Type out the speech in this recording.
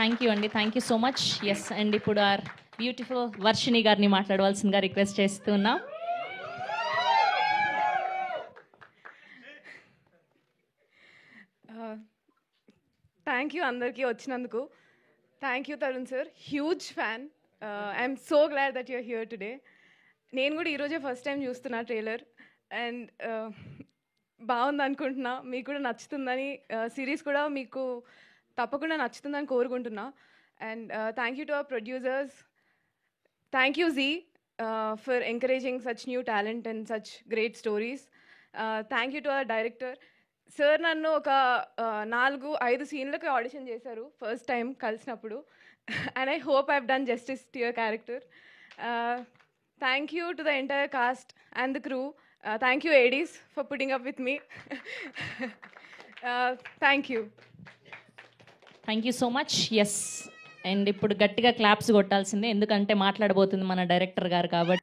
Thank you అండి, thank you so much. Yes and ఇప్పుడు our beautiful Varshini గారిని మాట్లాడవలసిందిగా రిక్వెస్ట్ చేస్తున్నాం. థ్యాంక్ యూ అందరికీ వచ్చినందుకు. Thank you Tarun sir, huge fan. I'm so glad that you're here today. నేను కూడా ఈరోజే ఫస్ట్ టైం చూస్తున్నా ట్రైలర్ అండ్ బాగుంది అనుకుంటున్నా, మీకు కూడా నచ్చుతుందని, సిరీస్ కూడా మీకు తప్పకుండా నచ్చుతుందని కోరుకుంటున్నా. And thank you to our producers. Thank you Zee for encouraging such new talent and such great stories. Thank you to our director sir. నన్ను ఒక 4-5 సీన్లకి ఆడిషన్ చేశారు ఫస్ట్ టైం కలిసినప్పుడు. And I hope I have done justice to your character. Thank you to the entire cast and the crew. Thank you ADs for putting up with me. Thank you. Thank you so much. Yes and ఇప్పుడు గట్టిగా claps కొట్టాల్సిందే, ఎందుకంటే మాట్లాడబోతుంది మన director గారు కాబట్టి.